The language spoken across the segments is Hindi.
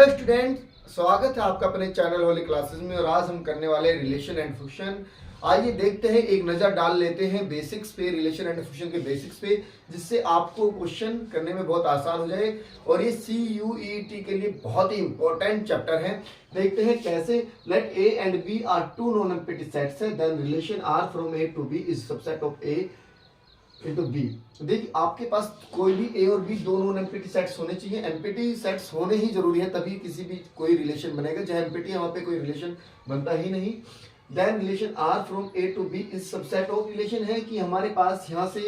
हेलो स्टूडेंट, स्वागत है आपका अपने चैनल होली क्लासेस में। और आज हम करने वाले रिलेशन एंड फंक्शन। आइए देखते हैं, एक नज़र डाल लेते हैं बेसिक्स पे, रिलेशन एंड फंक्शन के बेसिक्स पे, जिससे आपको क्वेश्चन करने में बहुत आसान हो जाए। और ये CUET के लिए बहुत ही इंपॉर्टेंट चैप्टर है। देखते हैं कैसे। Let A and B are two non empty sets है, then relation R from A to B is subset of A into B. देखिए, आपके पास कोई भी ए और बी दो नॉन एम्प्टी सेट्स होने चाहिए। एम्प्टी सेट्स होने ही जरूरी है, तभी किसी भी कोई रिलेशन बनेगा। जहां एम्प्टी है वहां पे कोई रिलेशन बनता ही नहीं। Then relation R from A to B is subset of. Relation है कि हमारे पास यहाँ से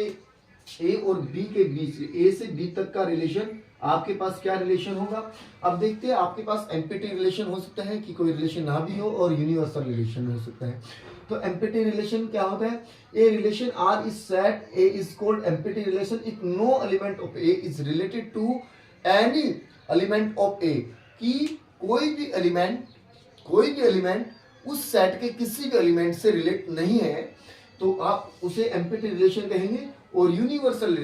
ए और बी के बीच, ए से बी तक का रिलेशन, आपके पास क्या रिलेशन होगा। अब देखते हैं, आपके पास एम्प्टी रिलेशन हो सकता है कि कोई रिलेशन ना भी हो, और यूनिवर्सल रिलेशन हो सकता है। तो एम्प्टी रिलेशन क्या होता है? A relation R is set A is called empty relation if no element of A is related to any element of A. कि कोई भी एलिमेंट उस सेट के किसी भी एलिमेंट से रिलेट नहीं है, तो आप उसे एम्प्टी रिलेशन कहेंगे। और यूनिवर्सल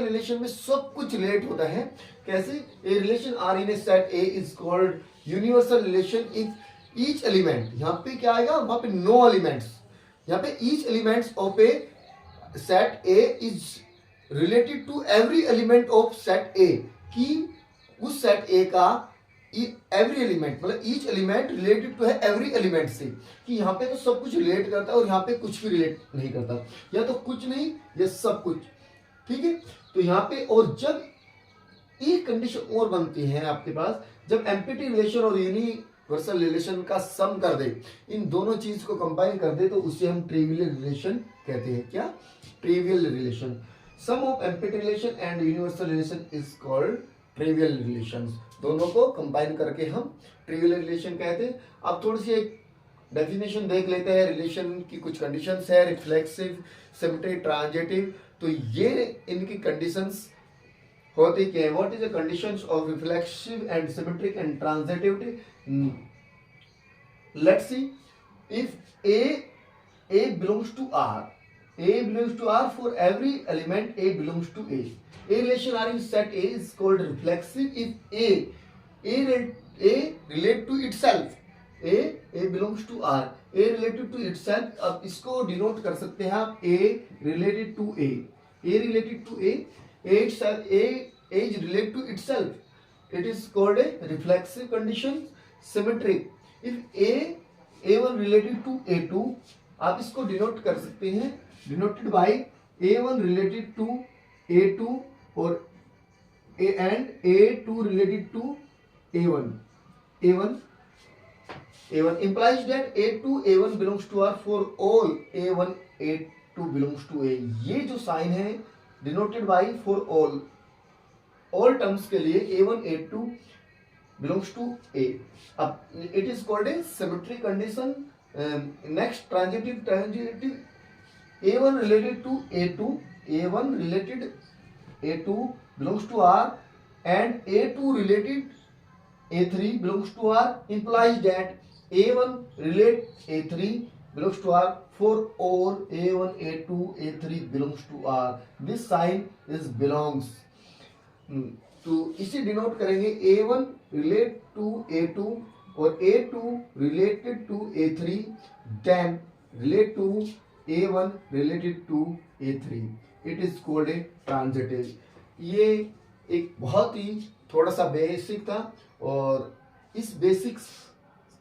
रिलेशन में सब कुछ रिलेट होता है। कैसे? A relation R in a set A is called universal relation if each element, यहां पे क्या आएगा, वहां पे नो एलिमेंट्स, यहां पे each elements of a set A is related to every element of set A. कि उस सेट ए का एवरी एलिमेंट, मतलब ईच एलिमेंट रिलेटेड टू है एवरी एलिमेंट से। कि यहाँ पे तो सब कुछ रिलेट करता है और यहाँ पे कुछ भी रिलेट नहीं करता, या तो कुछ नहीं या सब कुछ। ठीक है, तो यहाँ पे और जब एक कंडीशन और बनती है आपके पास, जब एम्प्टी रिलेशन और यूनिवर्सल रिलेशन का सम कर दे, इन दोनों चीज को कंबाइन कर दे, तो उसे हम ट्रिवियल रिलेशन कहते हैं। क्या? Trivial relation. Sum of empty relation and universal relation is called trivial relations. दोनों को कंबाइन करके हम ट्रिवियल रिलेशन कहते हैं। अब थोड़ी सी एक डेफिनेशन देख लेते हैं। रिलेशन की कुछ कंडीशंस है, रिफ्लेक्सिव, सिमेट्रिक, ट्रांजिटिव। तो ये इनकी कंडीशंस होती क्या है? What is the conditions of reflexive and symmetric and transitivity? Let's see. If A belongs to R, A belongs to R for every element A belongs to A. A relation R in set A is called reflexive if A relate to itself. A belongs to R. A related to itself. अब इसको डिनोट कर सकते हैं आप A related to A. A related to A. A is related to itself. It is called a reflexive condition. Symmetric. If A1 related to A2, आप इसको डिनोट कर सकते हैं, denoted by A1 related to A2 और A2 related to A1 implies that A1 belongs to R for all A1 A2 belongs to A। ये जो साइन है denoted by for all terms के लिए A1 A2 belongs to A। अब it is called a symmetry condition। Next transitive, A1 related to A2, A1 related A2 belongs to R and A2 related A3 belongs to R implies that A1 relate A3 belongs to R for all A1 A2 A3 belongs to R। This sign is belongs। तो इसे डिनोट करेंगे A1 relate to A2 और A2 related to A3, then relate to A1 related to A3। It is called a transitive। ये एक बहुत ही थोड़ा सा बेसिक था, और इस बेसिक्स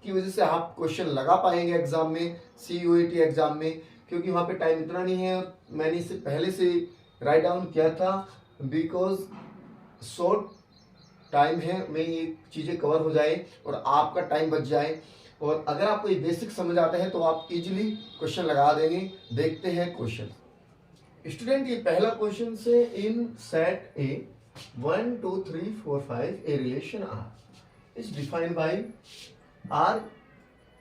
की वजह से आप क्वेश्चन लगा पाएंगे एग्जाम में, CUET एग्जाम में, क्योंकि वहाँ पे टाइम इतना नहीं है। मैंने इसे पहले से राइट डाउन किया था, बिकॉज शॉर्ट टाइम है में ये चीजें कवर हो जाए और आपका टाइम बच जाए। और अगर आपको ये बेसिक समझ आता है तो आप इजीली क्वेश्चन लगा देंगे। देखते हैं क्वेश्चन। स्टूडेंट, ये पहला क्वेश्चन से, in set A 1 2 3 4 5 a relation R is defined by R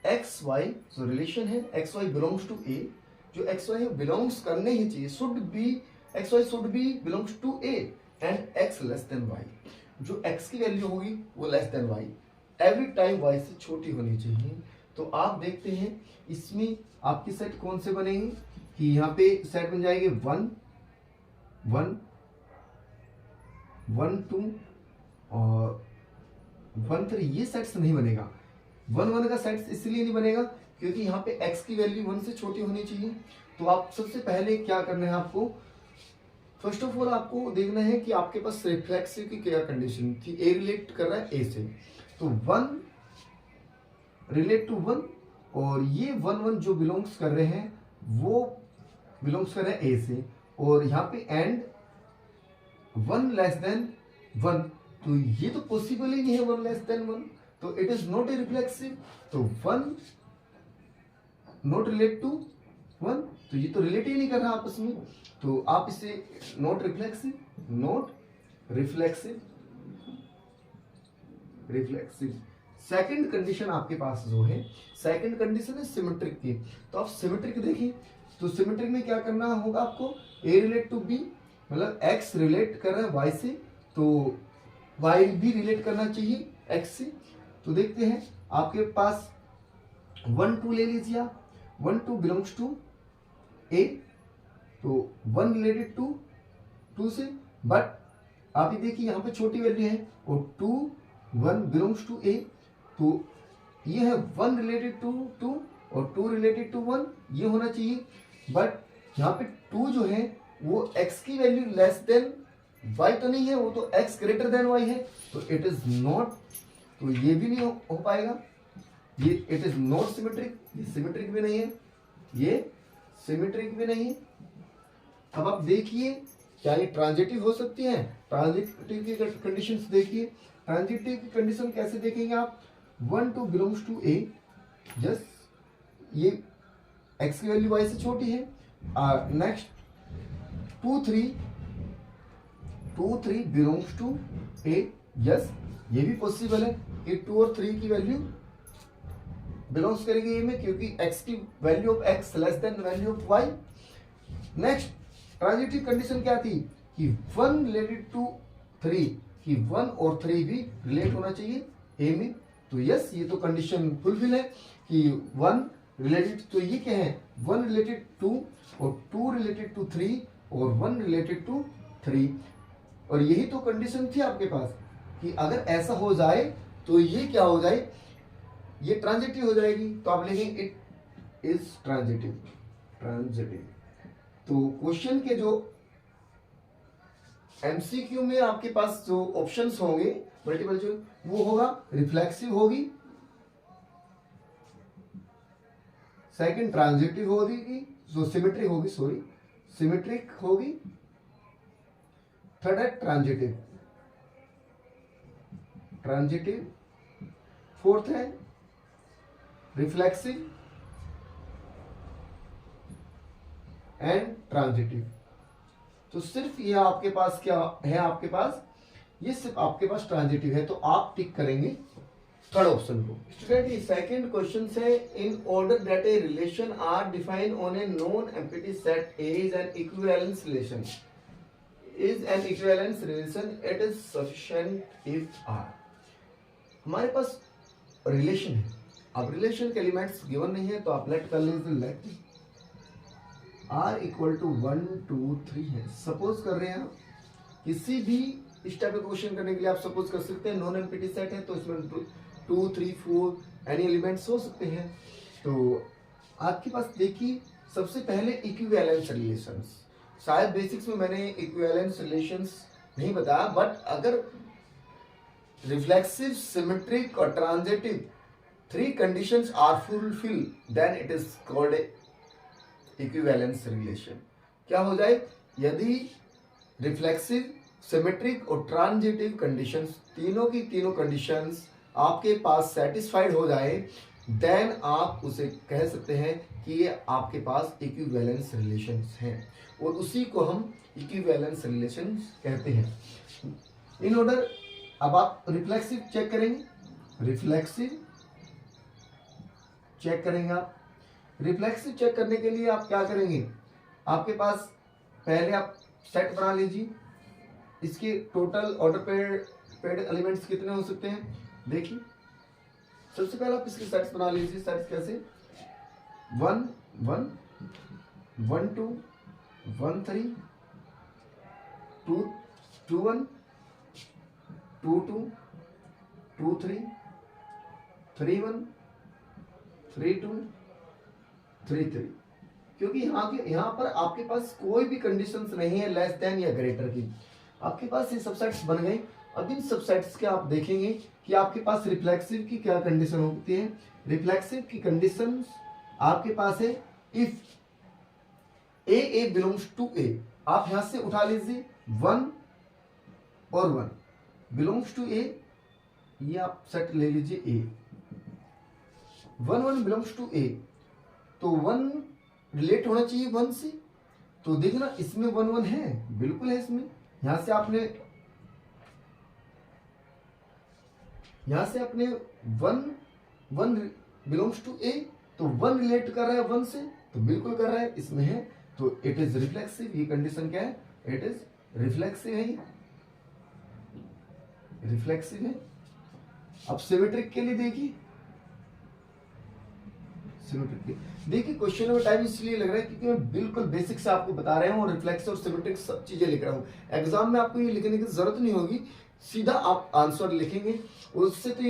x y. जो रिलेशन है x y belongs to A, जो एक्स वाई है बिलोंग्स करने ही चाहिए, should be, x y should be belongs to A and x less than y. जो x की वैल्यू होगी वो less than y, every time y से छोटी होनी चाहिए। तो आप देखते हैं इसमें आपकी सेट कौन से बनेंगे, कि यहाँ पे सेट बन जाएंगे 1 1 1 2 और 1 3 ये सेट्स नहीं बनेगा। 1 1 का सेट्स इसलिए नहीं बनेगा क्योंकि यहाँ पे x की वैल्यू 1 से छोटी होनी चाहिए। तो आप सबसे पहले क्या करना है, आपको फर्स्ट ऑफ ऑल आपको देखना है कि आपके पास रिफ्लेक्सिव की क्या कंडीशन थी। ए रिलेट कर रहा है ए से, तो 1 रिलेट टू 1 और ये 1 1 जो बिलोंग्स कर रहे हैं वो बिलोंग्स कर रहे हैं ए से, और यहाँ पे एंड 1 लेस देन 1, तो ये तो पॉसिबल ही नहीं है 1 लेस देन 1, तो it is not a reflexive. तो 1 नॉट रिलेट टू 1, तो ये तो रिलेट ही नहीं कर रहा आपस में, तो आप इसे not reflexive, not reflexive, reflexive. Second condition आपके पास जो है, सेकंड कंडीशन है सिमेट्रिक की। तो आप सिमेट्रिक देखिए, तो सिमेट्रिक में क्या करना होगा आपको, ए रिलेट टू बी, मतलब एक्स रिलेट कर रहा है वाई से, तो वाई भी रिलेट करना चाहिए एक्स से। तो देखते हैं आपके पास 1 2 ले लीजिए आप, 1 2 बिलोंग्स टू ए, तो 1 रिलेटेड टू 2 से, बट आप ये देखिए यहाँ पे छोटी वैल्यू है और 2 1 बिलोंग्स टू ए, तो ये है 1 रिलेटेड टू 2 और 2 रिलेटेड टू 1, ये होना चाहिए। बट यहाँ पे 2 जो है वो x की वैल्यू लेस देन y तो नहीं है, वो तो x ग्रेटर देन y है, तो इट इज नॉट, तो ये भी नहीं हो पाएगा, ये इट इज नॉट सिमेट्रिक, ये सिमेट्रिक भी नहीं है, ये सिमेट्रिक भी नहीं है। अब आप देखिए क्या ये ट्रांजिटिव हो सकती है। ट्रांजिटिव की कंडीशंस देखिए, ट्रांजिटिव की कंडीशन कैसे देखेंगे आप, 1 2 बिलोंग्स टू ए, जस्ट ये x की वैल्यू y से छोटी है। Next 2 3 belongs to A, yes ये भी पॉसिबल है कि 2 और 3 की वैल्यू बिलोंग्स करेगी ए में, क्योंकि x की value of x less than value of y। Next transitive condition क्या थी कि 1 रिलेटेड टू 3, कि 1 और 3 भी रिलेट होना चाहिए ए में, तो यस ये तो कंडीशन फुलफिल है कि 1 रिलेटेड, तो ये क्या है 1 रिलेटेड टू और 2 रिलेटेड टू 3 और 1 रिलेटेड टू 3, और यही तो कंडीशन थी आपके पास कि अगर ऐसा हो जाए तो ये क्या हो जाए, ये ट्रांजिटिव हो जाएगी, तो आप लिखेंगे इट इज ट्रांजिटिव, ट्रांजिटिव। तो क्वेश्चन के जो एमसीक्यू में आपके पास जो ऑप्शंस होंगे मल्टीपल चॉइस, वो होगा रिफ्लेक्सिव होगी, सेकंड ट्रांजिटिव होगी, जो सिमेट्रिक होगी, सॉरी सिमेट्रिक होगी, थर्ड है ट्रांजिटिव, ट्रांजिटिव, फोर्थ है रिफ्लेक्सिव एंड ट्रांजिटिव। तो सिर्फ ये आपके पास क्या है, आपके पास ये सिर्फ आपके पास ट्रांजिटिव है, तो आप टिक करेंगे थर्ड ऑप्शन को। स्टूडेंट ये सेकंड क्वेश्चन है, in order that a relation R defined on a non empty set A is an equivalence relation, is an equivalence relation, it is sufficient if R. हमारे पास रिलेशन है, अब रिलेशन के एलिमेंट्स गिवन नहीं है, तो आप लेट कर लीजिए, लेट आर इक्वल टू 1 2 3 है। सपोज कर रहे हैं आप किसी भी इस टाइप का क्वेश्चन करने के लिए आप सपोज कर सकते हैं नॉन एम्प्टी सेट है, तो इसमें 2 3 4 एनी एलिमेंट्स हो सकते हैं। तो आपके पास देखिए सबसे पहले इक्विवेलेंस रिलेशंस, शायद बेसिक्स में मैंने इक्विवेलेंस रिलेशंस नहीं बताया, बट अगर रिफ्लेक्सिव, सिमेट्रिक और transitive 3 conditions are fulfil then it is called a equivalence relation. क्या हो जाए, यदि रिफ्लेक्सिव, सिमेट्रिक और ट्रांजिटिव कंडीशंस, तीनों की तीनों कंडीशंस आपके पास सेटिस्फाइड हो जाए, देन आप उसे कह सकते हैं कि ये आपके पास इक्विवेलेंस रिलेशंस हैं, और उसी को हम इक्विवेलेंस रिलेशंस कहते हैं। इन ऑर्डर, अब आप रिफ्लेक्सिव चेक करेंगे, रिफ्लेक्सिव चेक करेंगे आप। रिफ्लेक्सिव चेक करने के लिए आप क्या करेंगे, आपके पास पहले आप सेट बना लीजिए, इसके टोटल ऑर्डर पेड एलिमेंट्स कितने हो सकते हैं, देखिए सबसे पहले आप इसके सेट्स बना लीजिए। सेट्स कैसे, 1 1 1 2 1 3 2 2 1 2 2 2 3 3 1 3 2 3 3, क्योंकि यहाँ पर आपके पास कोई भी कंडीशंस नहीं है लेस देन या ग्रेटर की। आपके पास ये सबसेट्स बन गए। अब इन सबसेट्स के आप देखेंगे कि आपके पास रिफ्लेक्सिव की क्या कंडीशन होती है। रिफ्लेक्सिव की कंडीशन आपके पास है इफ ए बिलोंग्स टू ए, आप यहां से उठा लीजिए 1 और 1 बिलोंग्स टू ए, ये आप सेट ले लीजिए ए, 1 1 बिलोंग्स टू ए, तो 1 रिलेट होना चाहिए 1 से। तो देखना इसमें 1 1 है, बिल्कुल है इसमें। यहां से आपने 1 1 बिलोंग्स टू ए, तो 1 रिलेट कर रहा है 1 से, तो बिल्कुल कर रहा है, इसमें है, तो इट इज रिफ्लेक्सिव। ये कंडीशन क्या है, इट इज रिफ्लेक्सिव है, रिफ्लेक्सिव है। अब सिमेट्रिक के लिए देखिए, सिमेट्रिक देखिए क्वेश्चन में टाइम इसलिए लग रहा है क्योंकि मैं बिल्कुल बेसिक से आपको बता रहा हूँ और रिफ्लेक्स और सिमेट्रिक सब चीजें लिख रहा हूँ। एग्जाम में आपको ये लिखने की जरूरत नहीं होगी, सीधा आप आंसर लिखेंगे, उससे तो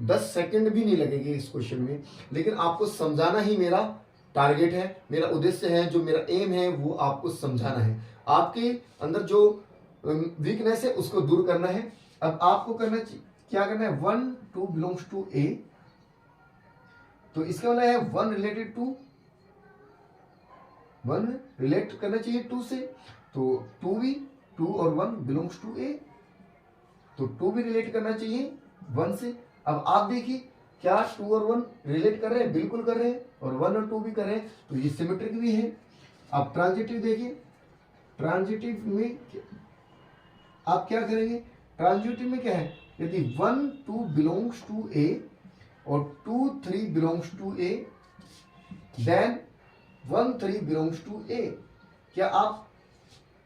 10 सेकंड भी नहीं लगेंगे इस क्वेश्चन में। लेकिन आपको समझाना ही मेरा टारगेट है, मेरा उद्देश्य है, जो मेरा एम है वो आपको समझाना है। आपके अंदर जो वीकनेस है उसको दूर करना है। अब आपको क्या करना है, 1 2 बिलोंग्स टू ए, तो इसका मतलब है 1 रिलेटेड टू 1 रिलेट करना चाहिए 2 से, तो 2 भी 2 और 1 बिलोंग्स टू ए, तो 2 भी रिलेट करना चाहिए 1 से। अब आप देखिए क्या 2 और 1 रिलेट कर रहे हैं, बिल्कुल कर रहे हैं, और 1 और 2 भी कर रहे हैं, तो ये सिमेट्रिक भी है। आप ट्रांजिटिव देखिए, ट्रांजिटिव में आप क्या करेंगे, ट्रांजिटिव में क्या है, यदि 1 2 बिलोंग्स टू ए और 2 3 belongs to A, then 1 3 belongs to A, क्या आप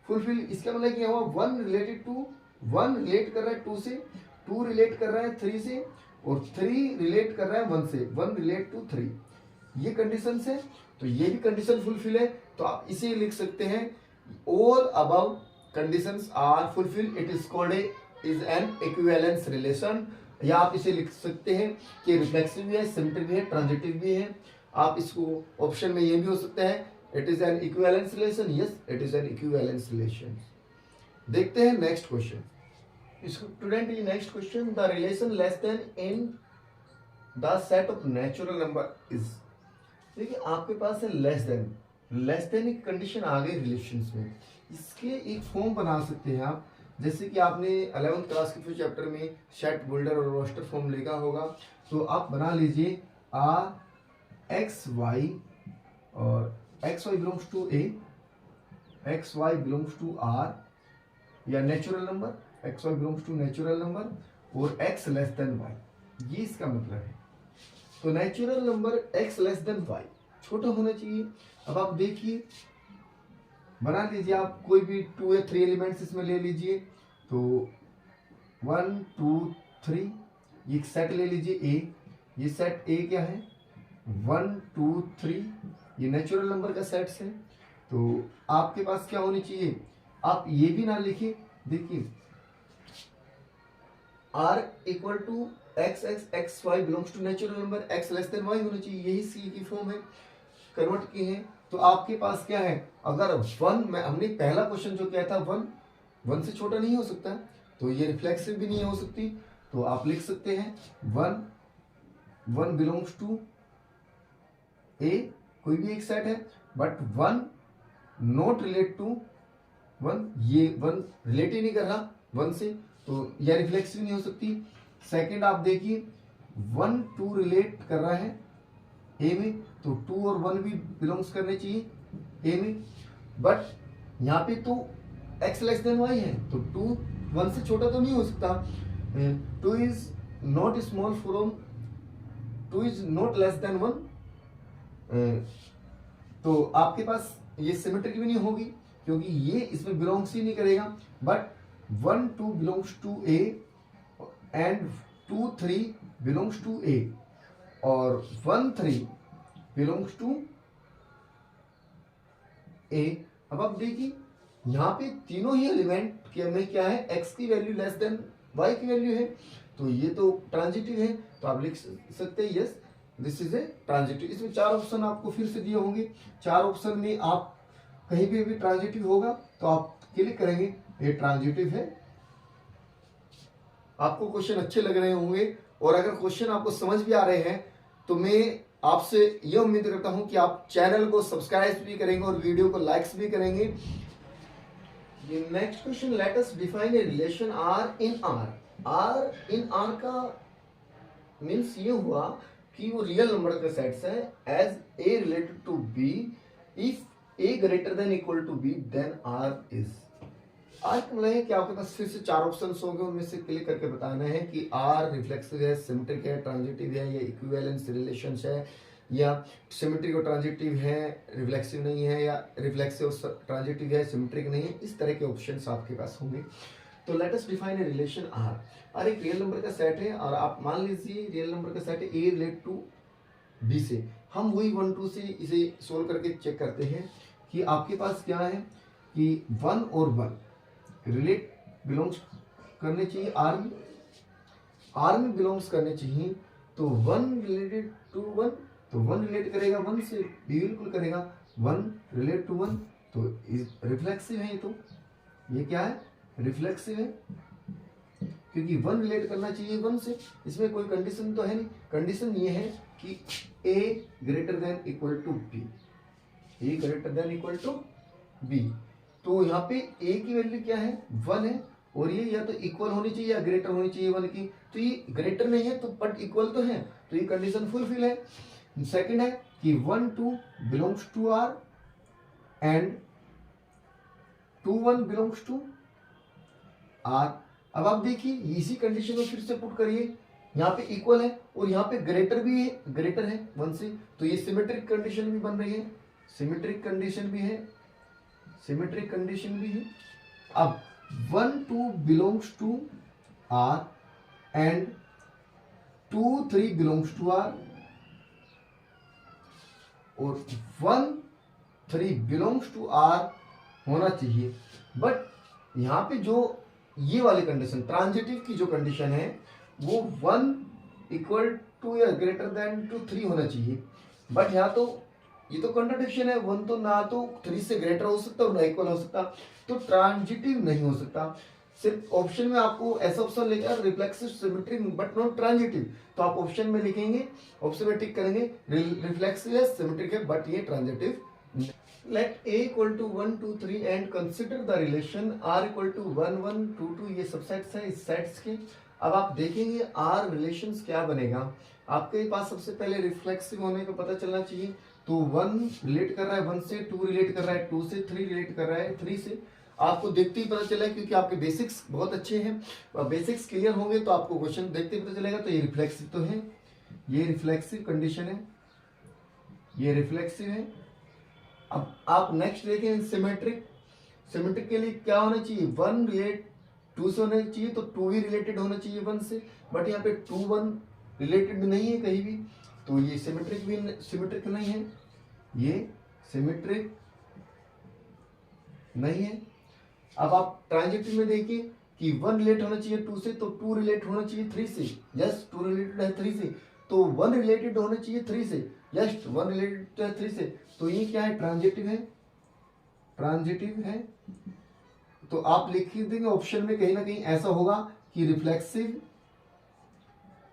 फुलफिल, इसका मतलब क्या हुआ, 1 रिलेटेड टू 1 रिलेट कर रहा है 2 से, 2 रिलेट कर रहा है 3 से, और 3 रिलेट कर रहा है 1 से, 1 रिलेट टू 3, ये कंडीशन है, तो ये भी कंडीशन फुलफिल है। तो आप इसे लिख सकते हैं, all above conditions are fulfil, it is called is an equivalence relation. या आप इसे लिख सकते हैं कि रिफ्लेक्सिव भी है, सिमेट्रिक भी है, ट्रांजिटिव भी है। आप इसको ऑप्शन में ये भी हो सकता है, it is an equivalence relation, yes it is an equivalence relation. देखते हैं नेक्स्ट क्वेश्चन। स्टूडेंट, ये next question, the relation less then in the set of natural number is. देखिए आपके पास है लेस देन एक कंडीशन आ गई रिलेशंस में, इसके एक फॉर्म बना सकते हैं आप, जैसे कि आपने 11th क्लास के चैप्टर में शेट, बोल्डर और रोस्टर फॉर्म लिखा होगा, तो आप बना लीजिए एक्स वाई, और x y belongs to A, x y belongs to R, या natural number, x y belongs to natural number, और एक्स लेस देन वाई, ये इसका मतलब है। तो natural number x less than y छोटा होना चाहिए। अब आप देखिए, बना लीजिए आप कोई भी 2 या 3 एलिमेंट्स इसमें ले लीजिए, तो 1 2 3 ये सेट ले लीजिए ए, ये सेट ए क्या है 1 2 3, ये नेचुरल नंबर का सेट्स है। तो आपके पास क्या होनी चाहिए, आप ये भी ना लिखिए, देखिए R equal to x x x y belongs to natural number, x less than y होना चाहिए, यही सी की फॉर्म है, कन्वर्ट किए हैं। तो आपके पास क्या है, अगर 1 में हमने पहला क्वेश्चन जो किया था 1 से छोटा नहीं हो सकता, तो ये रिफ्लेक्सिव भी नहीं हो सकती, तो आप लिख सकते हैं 1 बिलोंग्स टू ए, कोई भी एक सेट है, बट 1 नॉट रिलेट टू 1, ये 1 रिलेट ही नहीं कर रहा 1 से, तो यह रिफ्लेक्सिव नहीं हो सकती। सेकंड आप देखिए 1 2 रिलेट कर रहा है ए में, तो 2 और 1 भी बिलोंग्स करने चाहिए ए में, बट यहाँ पे तो x लेस देन y है, तो 2 1 से छोटा तो नहीं हो सकता। 2 is not small from 2 is not less than 1, तो आपके पास ये सिमेट्रिक भी नहीं होगी क्योंकि ये इसमें बिलोंग्स ही नहीं करेगा। But 1 2 belongs to A and 2 3 belongs to A, और 1 3 बिलोंग्स टू ए। अब आप देखिए यहाँ पे तीनों ही एलिमेंट के में क्या है, x की वैल्यू लेस देन y की वैल्यू है, तो ये तो ट्रांजिटिव है, तो आप लिख सकते हैं yes this is a transitive. इसमें 4 ऑप्शन आपको फिर से दिए होंगे, 4 ऑप्शन में आप कहीं पे भी ट्रांजिटिव होगा तो आप क्लिक करेंगे, ये ट्रांजिटिव है। आपको क्वेश्चन अच्छे लग रहे होंगे, और अगर क्वेश्चन आपको समझ भी आ रहे हैं तो मैं आपसे यह उम्मीद करता हूं कि आप चैनल को सब्सक्राइब भी करेंगे और वीडियो को लाइक्स भी करेंगे। Next question, let us define a relation R in R. R in R का मीन्स ये हुआ कि वो रियल नंबर का सेट्स है as A related to B if A greater than equal to B then R is. आज मतलब है कि आपके पास फिर से 4 ऑप्शन होंगे, उनमें से क्लिक करके बताना है कि आर रिफ्लेक्सिव है, सिमेट्रिक है, ट्रांजिटिव है, या इक्विवेलेंस रिलेशंस है, या सिमेट्रिक और ट्रांजिटिव है रिफ्लेक्सिव नहीं है, या रिफ्लेक्सिव और ट्रांजिटिव है सिमेट्रिक नहीं है। इस तरह के ऑप्शंस आपके पास होंगे। तो let us define a relation R. R एक रियल नंबर का सेट है, और आप मान लीजिए रियल नंबर का सेट है ए रिलेट टू बी से। हम वही 1 2 से इसे सोल्व करके चेक करते हैं कि आपके पास क्या है कि 1 और 1 रिलेट बिलोंग्स करने चाहिए आर में बिलोंग्स करने चाहिए। तो 1 रिलेटेड टू 1, तो 1 रिलेट करेगा 1 से, बिल्कुल करेगा 1 रिलेट टू 1, तो रिफ्लेक्सिव है। तो ये क्या है, रिफ्लेक्सिव है, क्योंकि 1 रिलेट करना चाहिए 1 से। इसमें कोई कंडीशन तो है नहीं, कंडीशन ये है कि a greater than equal to B, A greater than equal to B. तो यहाँ पे a की वैल्यू क्या है, 1 है, और ये या तो इक्वल होनी चाहिए या ग्रेटर होनी चाहिए 1 की। तो ये ग्रेटर नहीं है तो बट इक्वल तो है, तो ये कंडीशन फुलफिल है। सेकंड है कि 1 2 belongs to R and 2 1 belongs to R. अब आप देखिए इसी कंडीशन को फिर से पुट करिए, यहाँ पे इक्वल है और यहाँ पे ग्रेटर भी है, ग्रेटर है 1 से, तो ये सिमेट्रिक कंडीशन भी बन रही है, सिमेट्रिक कंडीशन भी है, सिमेट्रिक कंडीशन भी है। अब 1 2 belongs to R and 2 3 belongs to R, और 1 3 बिलोंग्स टू आर होना चाहिए। बट यहाँ पे जो ये वाली कंडीशन ट्रांजिटिव की जो कंडीशन है वो 1 इक्वल टू या ग्रेटर देन टू 3 होना चाहिए। बट यहाँ तो ये तो कंट्राडिक्शन है, 1 तो ना तो 3 से ग्रेटर हो सकता और ना इक्वल हो सकता, तो ट्रांजिटिव नहीं हो सकता। सिर्फ ऑप्शन में आपको ऐसा ऑप्शन लेकर reflexive symmetric but not transitive, तो आप ऑप्शन में लिखेंगे, ऑप्शन में टिक करेंगे रिफ्लेक्सिव है, सिमेट्रिक है, बट ये transitive. Let a equal to 1 2 3 and consider the relation r equal to 1 1 2 2, ये सबसेट्स है इस सेट्स के। अब आप देखेंगे r रिलेशंस क्या बनेगा। आपके पास सबसे पहले रिफ्लेक्सिव होने का पता चलना चाहिए, तो 1 रिलेट कर रहा है 1 से, 2 रिलेट कर रहा है 2 से, 3 रिलेट कर रहा है 3 से। आपको देखते ही पता चला है क्योंकि आपके बेसिक्स बहुत अच्छे हैं, और बेसिक्स क्लियर होंगे तो आपको क्वेश्चन देखते ही पता चलेगा। तो ये रिफ्लेक्सिव तो है, ये रिफ्लेक्सिव कंडीशन है, ये रिफ्लेक्सिव है। अब आप नेक्स्ट देखें सिमेट्रिक। सिमेट्रिक के लिए क्या होना चाहिए, 1 रिलेट 2 से होना चाहिए, तो 2 ही रिलेटेड होना चाहिए 1 से, बट यहाँ पे 2 1 रिलेटेड नहीं है कहीं भी, तो ये सिमेट्रिक भी सिमेट्रिक नहीं है, ये सिमेट्रिक नहीं है। अब आप ट्रांजिटिव में देखिए कि 1 रिलेट होना चाहिए 2 से, तो 2 रिलेट होना चाहिए 3 से, यस 2 रिलेटेड है 3 से, तो 1 रिलेटेड होना चाहिए 3 से, यस 1 रिलेटेड है 3 से, तो ये क्या है, ट्रांजिटिव है, ट्रांजिटिव है। तो आप लिख देंगे ऑप्शन में कहीं ना कहीं ऐसा होगा कि reflexive,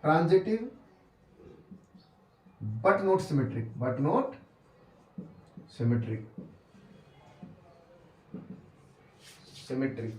transitive, but not symmetric, but not symmetric, symmetric.